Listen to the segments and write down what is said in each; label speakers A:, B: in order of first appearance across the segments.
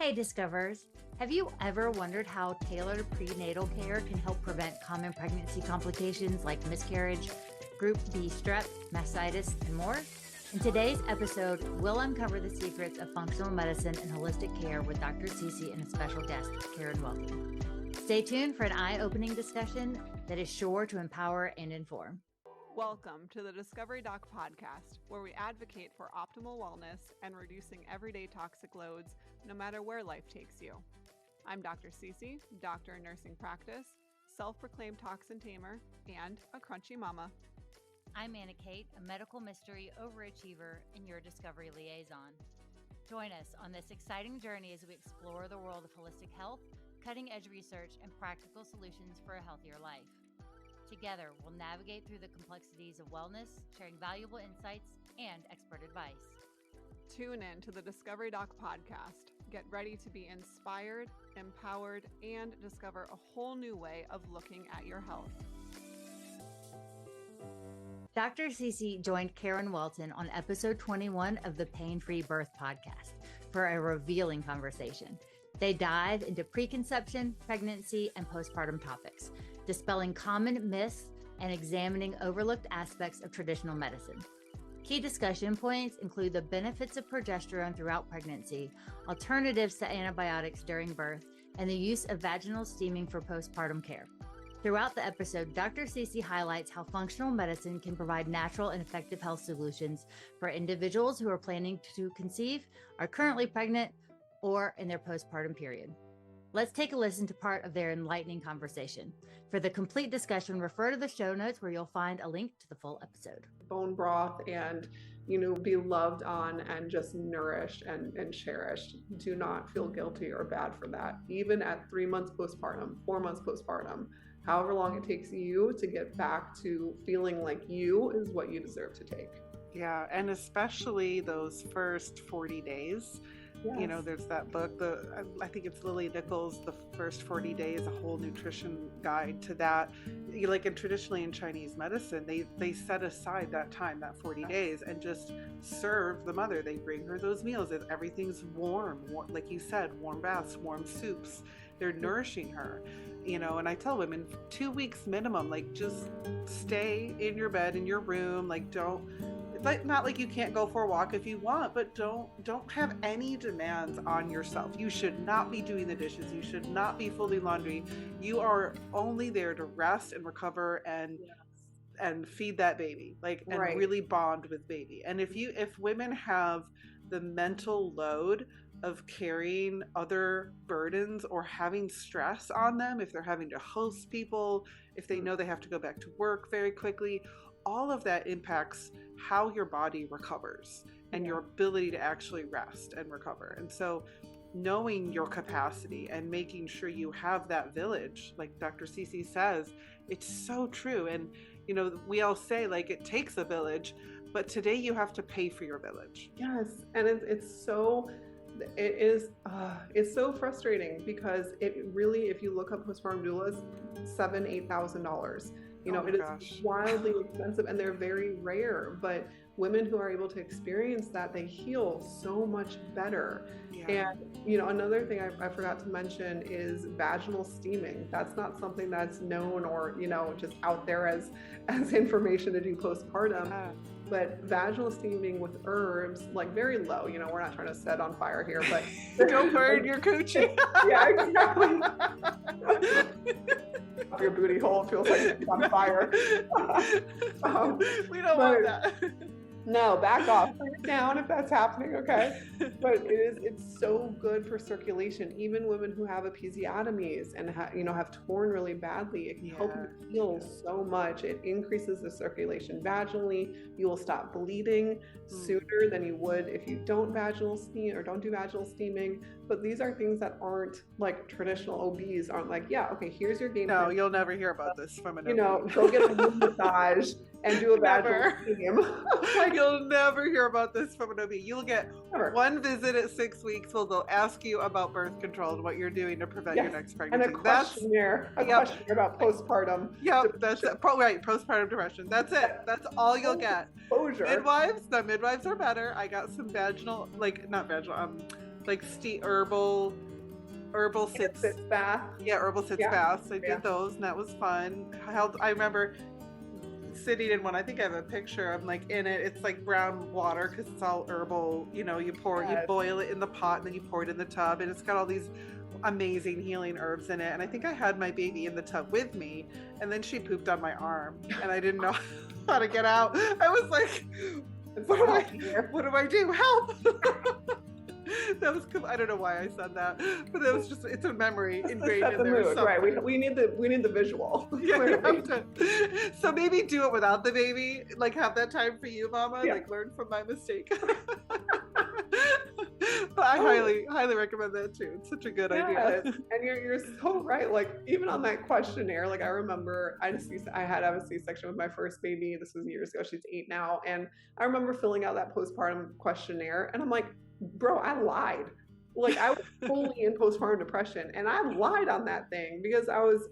A: Hey Discoverers, have you ever wondered how tailored prenatal care can help prevent common pregnancy complications like miscarriage, group B strep, mastitis, and more? In today's episode, we'll uncover the secrets of functional medicine and holistic care with Dr. Cece and a special guest, Karen Melton. Stay tuned for an eye-opening discussion that is sure to empower and inform.
B: Welcome to the Discovery Doc podcast, where we advocate for optimal wellness and reducing everyday toxic loads, no matter where life takes you. I'm Dr. Cece, doctor in nursing practice, self-proclaimed toxin tamer, and a crunchy mama.
A: I'm Anna Kate, a medical mystery overachiever and your discovery liaison. Join us on this exciting journey as we explore the world of holistic health, cutting-edge research, and practical solutions for a healthier life. Together, we'll navigate through the complexities of wellness, sharing valuable insights and expert advice.
B: Tune in to the Discovery Doc podcast. Get ready to be inspired, empowered, and discover a whole new way of looking at your health.
A: Dr. Cece joined Karen Melton on episode 21 of the Pain-Free Birth podcast for a revealing conversation. They dive into preconception, pregnancy, and postpartum topics, dispelling common myths and examining overlooked aspects of traditional medicine. Key discussion points include the benefits of progesterone throughout pregnancy, alternatives to antibiotics during birth, and the use of vaginal steaming for postpartum care. Throughout the episode, Dr. Cece highlights how functional medicine can provide natural and effective health solutions for individuals who are planning to conceive, are currently pregnant, or in their postpartum period. Let's take a listen to part of their enlightening conversation. For the complete discussion, refer to the show notes where you'll find a link to the full episode.
C: Bone broth and, be loved on and just nourished and cherished. Do not feel guilty or bad for that. Even at 3 months postpartum, 4 months postpartum, however long it takes you to get back to feeling like you is what you deserve to take.
D: Yeah, and especially those first 40 days.
C: Yes.
D: There's that book, I think it's Lily Nichols, The First 40 Days, a whole nutrition guide to that. Traditionally in Chinese medicine, they set aside that time, that 40 days, and just serve the mother. They bring her those meals. Everything's warm, like you said, warm baths, warm soups. They're nourishing her, and I tell women 2 weeks minimum, just stay in your bed, in your room, not like you can't go for a walk if you want, but don't have any demands on yourself. You should not be doing the dishes. You should not be folding laundry. You are only there to rest and recover and feed that baby, and
C: Right.
D: really bond with baby. And if women have the mental load of carrying other burdens or having stress on them, if they're having to host people, if they know they have to go back to work very quickly, all of that impacts how your body recovers and your ability to actually rest and recover. And so knowing your capacity and making sure you have that village, like Dr. Cece says, it's so true. And, we all say it takes a village, but today you have to pay for your village.
C: Yes. And it's so frustrating because it really, if you look up postpartum doulas, $7,000-8,000. It is wildly expensive and they're very rare, but women who are able to experience that, they heal so much better.
D: Yeah.
C: And, another thing I forgot to mention is vaginal steaming. That's not something that's known or, just out there as information to do postpartum.
D: Yeah.
C: But vaginal steaming with herbs, very low, we're not trying to set on fire here, but
D: don't burn your coochie.
C: Yeah, exactly. Your booty hole feels like it's on fire.
D: We don't want that.
C: No, back off. Turn it down if that's happening, okay? But it's so good for circulation. Even women who have episiotomies and have torn really badly, it can help you heal so much. It increases the circulation vaginally. You will stop bleeding sooner than you would if you don't vaginal steam or don't do vaginal steaming. But these are things that aren't traditional OBs aren't here's your game.
D: No, you'll never hear about this from an OB.
C: Go get a massage and do a vaginal steam.
D: You'll never hear about this from an OB. You'll get one visit at 6 weeks where they'll ask you about birth control and what you're doing to prevent your next pregnancy.
C: And a questionnaire about postpartum.
D: Yep, that's it. Right, postpartum depression. That's it. That's all you'll get.
C: Exposure.
D: Midwives are better. I got some vaginal, not vaginal, like herbal sits
C: bath.
D: Yeah, herbal sits baths. I did those, and that was fun. I remember sitting in one. I think I have a picture. I'm like in it. It's like brown water because it's all herbal. You boil it in the pot, and then you pour it in the tub, and it's got all these amazing healing herbs in it. And I think I had my baby in the tub with me, and then she pooped on my arm, and I didn't know how to get out. I was like, what do I do? Help! That was, I don't know why I said that, but that was just, it's a memory ingrained in there.
C: Mood, right? We need the visual.
D: Yeah, so maybe do it without the baby. Like, have that time for you, Mama. Yeah. Like, learn from my mistake. But I highly recommend that too. It's such a good idea.
C: And you're so right. Like, even on that questionnaire, like I remember I had to have a C-section with my first baby. This was years ago. She's 8 now, and I remember filling out that postpartum questionnaire, and I'm like, bro, I lied. Like, I was fully in postpartum depression, and I lied on that thing because I was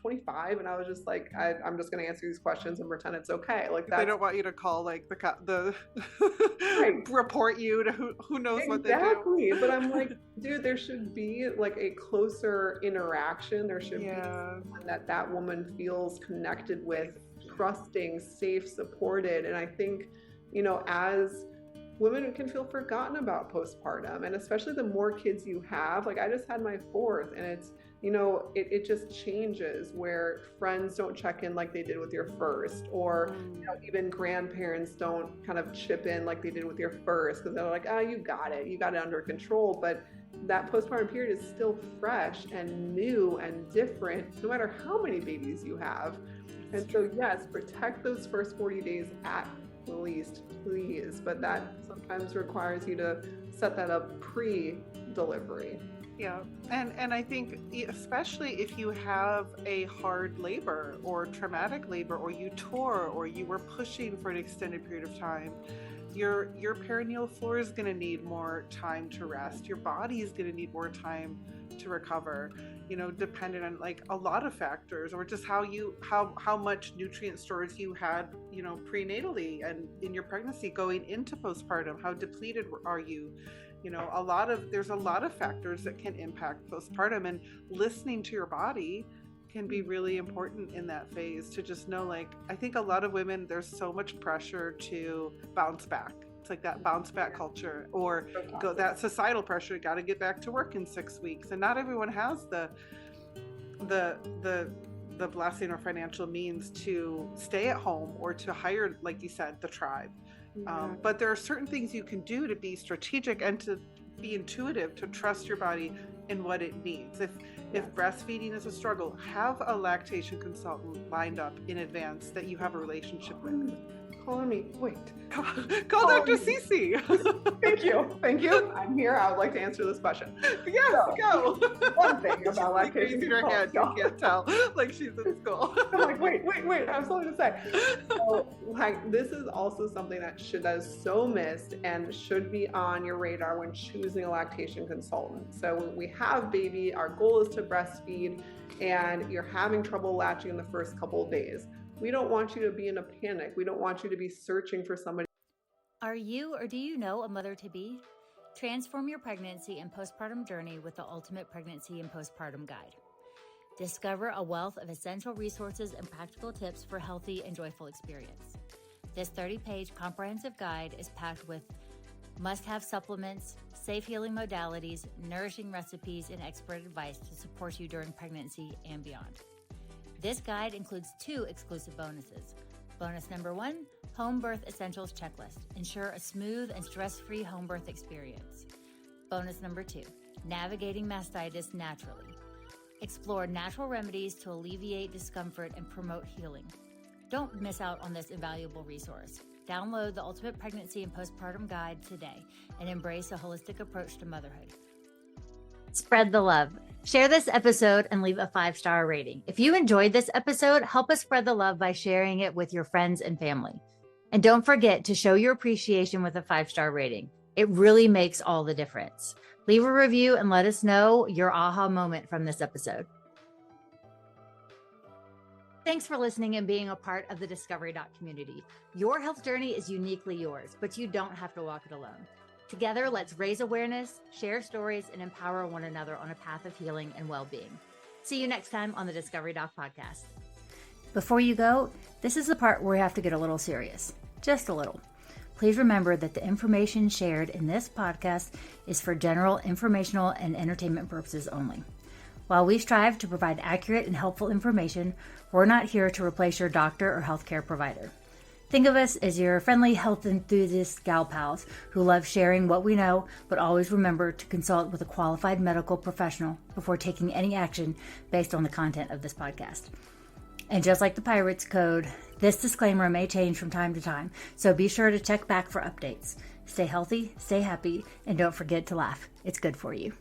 C: 25, and I was just like, I'm just going to answer these questions and pretend it's okay. Like, they
D: don't want you to call like the right. report you to who knows what they do.
C: Exactly. But I'm like, dude, there should be like a closer interaction. There should be someone that woman feels connected with, trusting, safe, supported. And I think, as women can feel forgotten about postpartum, and especially the more kids you have. Like, I just had my 4th, and it's, it just changes where friends don't check in like they did with your first, or even grandparents don't kind of chip in like they did with your first, because they're like, oh, you got it under control. But that postpartum period is still fresh and new and different, no matter how many babies you have. And so, yes, protect those first 40 days at least, please, but that sometimes requires you to set that up pre-delivery.
D: Yeah, and I think especially if you have a hard labor or traumatic labor, or you tore, or you were pushing for an extended period of time, your perineal floor is going to need more time to rest. Your body is going to need more time to recover, dependent on like a lot of factors, or just how much nutrient storage you had, prenatally and in your pregnancy going into postpartum. How depleted are you? There's a lot of factors that can impact postpartum, and listening to your body can be really important in that phase, to just know, like, I think a lot of women, there's so much pressure to bounce back. It's like that bounce back culture, or that societal pressure, got to get back to work in 6 weeks. And not everyone has the blessing or financial means to stay at home, or to hire, like you said, the tribe. But there are certain things you can do to be strategic and to be intuitive, to trust your body in what it needs. If breastfeeding is a struggle, have a lactation consultant lined up in advance that you have a relationship with.
C: Calling me. Wait.
D: Call Dr. Cece.
C: Thank you. I'm here. I would like to answer this question.
D: Yes, go.
C: One thing about lactation.
D: She's her head. You can't tell. Like, she's in school.
C: I'm like, wait. I have something to say. So, like, this is also something that is so missed and should be on your radar when choosing a lactation consultant. So when we have baby, our goal is to breastfeed, and you're having trouble latching in the first couple of days. We don't want you to be in a panic. We don't want you to be searching for somebody.
A: Are you, or do you know a mother-to-be? Transform your pregnancy and postpartum journey with the Ultimate Pregnancy and Postpartum Guide. Discover a wealth of essential resources and practical tips for healthy and joyful experience. This 30-page comprehensive guide is packed with must-have supplements, safe healing modalities, nourishing recipes, and expert advice to support you during pregnancy and beyond. This guide includes 2 exclusive bonuses. Bonus number 1, Home Birth Essentials Checklist. Ensure a smooth and stress-free home birth experience. Bonus number 2, Navigating Mastitis Naturally. Explore natural remedies to alleviate discomfort and promote healing. Don't miss out on this invaluable resource. Download the Ultimate Pregnancy and Postpartum Guide today and embrace a holistic approach to motherhood. Spread the love. Share this episode and leave a 5-star rating. If you enjoyed this episode, help us spread the love by sharing it with your friends and family. And don't forget to show your appreciation with a 5-star rating. It really makes all the difference. Leave a review and let us know your aha moment from this episode. Thanks for listening and being a part of the Discovery Doc community. Your health journey is uniquely yours, but you don't have to walk it alone. Together, let's raise awareness, share stories, and empower one another on a path of healing and well-being. See you next time on the Discovery Doc Podcast. Before you go, this is the part where we have to get a little serious. Just a little. Please remember that the information shared in this podcast is for general informational and entertainment purposes only. While we strive to provide accurate and helpful information, we're not here to replace your doctor or healthcare provider. Think of us as your friendly health enthusiast gal pals who love sharing what we know, but always remember to consult with a qualified medical professional before taking any action based on the content of this podcast. And just like the Pirates Code, this disclaimer may change from time to time, so be sure to check back for updates. Stay healthy, stay happy, and don't forget to laugh. It's good for you.